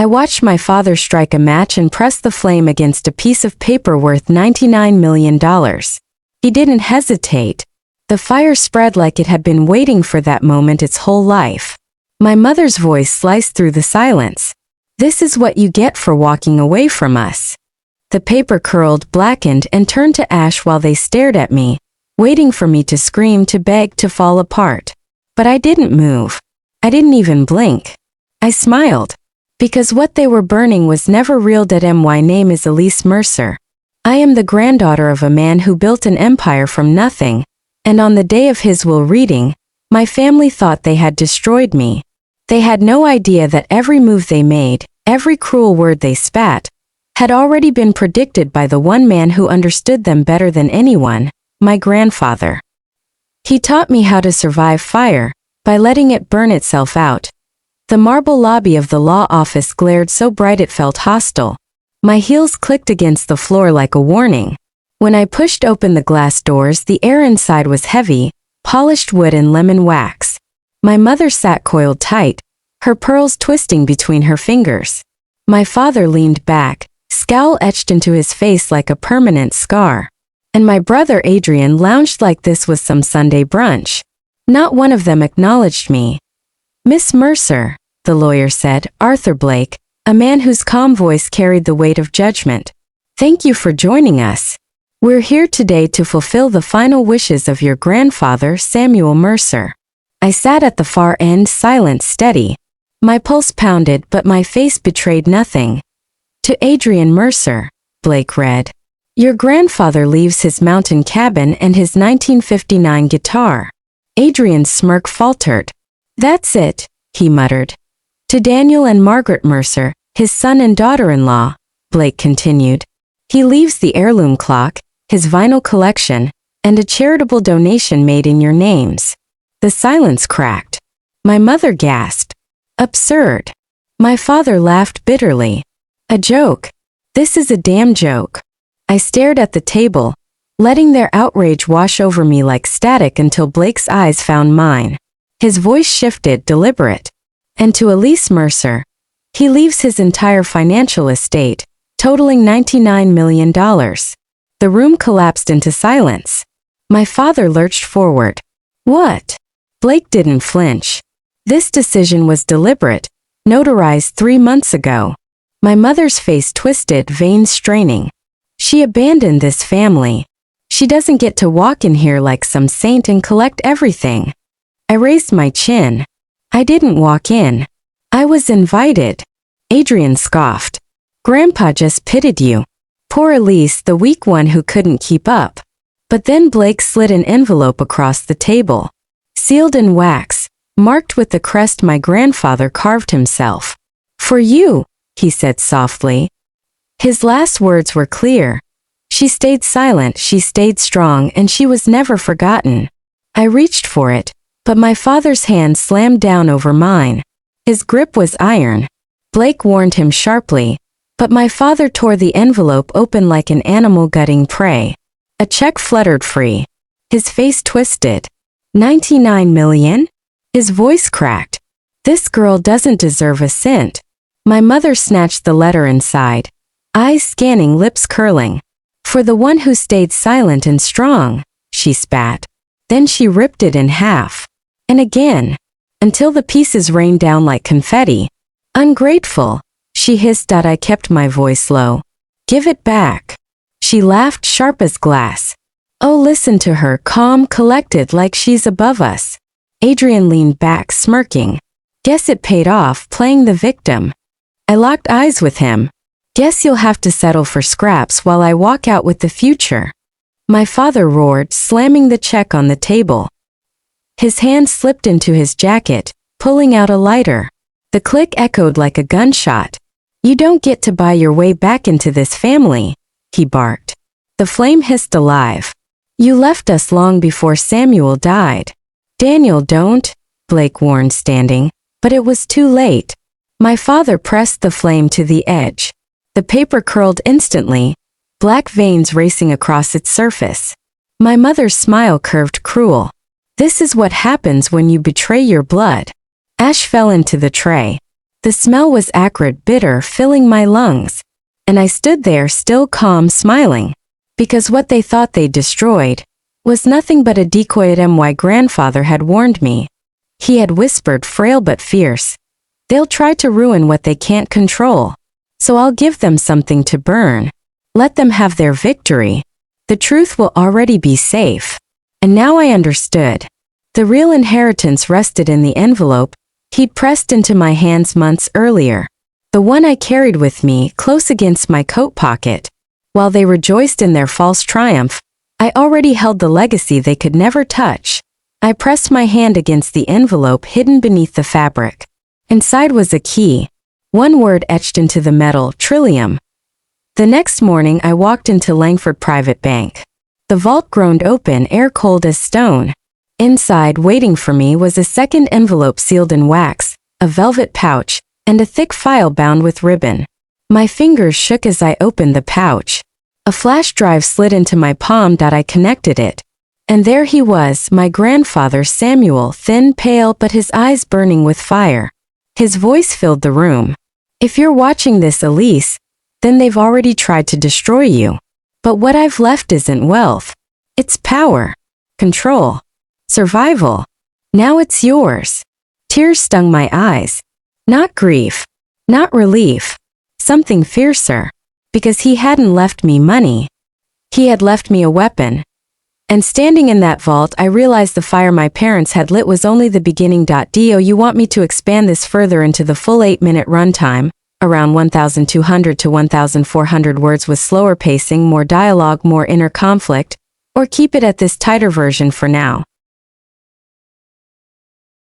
I watched my father strike a match and press the flame against a piece of paper worth $99 million. He didn't hesitate. The fire spread like it had been waiting for that moment its whole life. My mother's voice sliced through the silence. "This is what you get for walking away from us." The paper curled, blackened, and turned to ash while they stared at me, waiting for me to scream, to beg, to fall apart. But I didn't move. I didn't even blink. I smiled. Because what they were burning was never real. My name is Elise Mercer. I am the granddaughter of a man who built an empire from nothing, and on the day of his will reading, my family thought they had destroyed me. They had no idea that every move they made, every cruel word they spat, had already been predicted by the one man who understood them better than anyone, my grandfather. He taught me how to survive fire, by letting it burn itself out. The marble lobby of the law office glared so bright it felt hostile. My heels clicked against the floor like a warning. When I pushed open the glass doors, the air inside was heavy, polished wood and lemon wax. My mother sat coiled tight, her pearls twisting between her fingers. My father leaned back, scowl etched into his face like a permanent scar. And my brother Adrian lounged like this was some Sunday brunch. Not one of them acknowledged me. "Miss Mercer," the lawyer said, Arthur Blake, a man whose calm voice carried the weight of judgment. "Thank you for joining us. We're here today to fulfill the final wishes of your grandfather, Samuel Mercer." I sat at the far end, silent, steady. My pulse pounded, but my face betrayed nothing. "To Adrian Mercer," Blake read. "Your grandfather leaves his mountain cabin and his 1959 guitar." Adrian's smirk faltered. "That's it," he muttered. "To Daniel and Margaret Mercer, his son and daughter-in-law," Blake continued. "He leaves the heirloom clock, his vinyl collection, and a charitable donation made in your names." The silence cracked. My mother gasped. "Absurd." My father laughed bitterly. "A joke. This is a damn joke." I stared at the table, letting their outrage wash over me like static until Blake's eyes found mine. His voice shifted, deliberate. "And to Elise Mercer. He leaves his entire financial estate, totaling $99 million. The room collapsed into silence. My father lurched forward. "What?" Blake didn't flinch. "This decision was deliberate, notarized 3 months ago." My mother's face twisted, veins straining. "She abandoned this family. She doesn't get to walk in here like some saint and collect everything." I raised my chin. "I didn't walk in. I was invited." Adrian scoffed. "Grandpa just pitied you. Poor Elise, the weak one who couldn't keep up." But then Blake slid an envelope across the table. Sealed in wax, marked with the crest my grandfather carved himself. "For you," he said softly. His last words were clear. She stayed silent, she stayed strong, and she was never forgotten. I reached for it, but my father's hand slammed down over mine. His grip was iron. Blake warned him sharply, but my father tore the envelope open like an animal gutting prey. A check fluttered free. His face twisted. $99 million? His voice cracked. "This girl doesn't deserve a cent." My mother snatched the letter inside, eyes scanning, lips curling. "For the one who stayed silent and strong," she spat. Then she ripped it in half. And again, until the pieces rained down like confetti. "Ungrateful," she hissed. I kept my voice low. "Give it back." She laughed, sharp as glass. "Oh, listen to her, calm, collected, like she's above us." Adrian leaned back, smirking. "Guess it paid off, playing the victim." I locked eyes with him. "Guess you'll have to settle for scraps while I walk out with the future." My father roared, slamming the check on the table. His hand slipped into his jacket, pulling out a lighter. The click echoed like a gunshot. "You don't get to buy your way back into this family," he barked. The flame hissed alive. "You left us long before Samuel died." "Daniel, don't," Blake warned, standing. But it was too late. My father pressed the flame to the edge. The paper curled instantly, black veins racing across its surface. My mother's smile curved cruel. "This is what happens when you betray your blood." Ash fell into the tray. The smell was acrid, bitter, filling my lungs. And I stood there still calm, smiling. Because what they thought they destroyed was nothing but a decoy. My grandfather had warned me. He had whispered, frail but fierce. They'll try to ruin what they can't control. So I'll give them something to burn. Let them have their victory. The truth will already be safe. And now I understood. The real inheritance rested in the envelope he'd pressed into my hands months earlier. The one I carried with me, close against my coat pocket. While they rejoiced in their false triumph, I already held the legacy they could never touch. I pressed my hand against the envelope hidden beneath the fabric. Inside was a key. One word etched into the metal, Trillium. The next morning I walked into Langford Private Bank. The vault groaned open, air cold as stone. Inside, waiting for me, was a second envelope sealed in wax, a velvet pouch, and a thick file bound with ribbon. My fingers shook as I opened the pouch. A flash drive slid into my palm. I connected it. And there he was, my grandfather Samuel, thin, pale, but his eyes burning with fire. His voice filled the room. If you're watching this, Elise, then they've already tried to destroy you. But what I've left isn't wealth. It's power, control, survival. Now it's yours. Tears stung my eyes. Not grief, not relief, something fiercer. Because he hadn't left me money. He had left me a weapon. And standing in that vault, I realized the fire my parents had lit was only the beginning. Do you want me to expand this further into the full 8-minute runtime, around 1,200 to 1,400 words with slower pacing, more dialogue, more inner conflict, or keep it at this tighter version for now?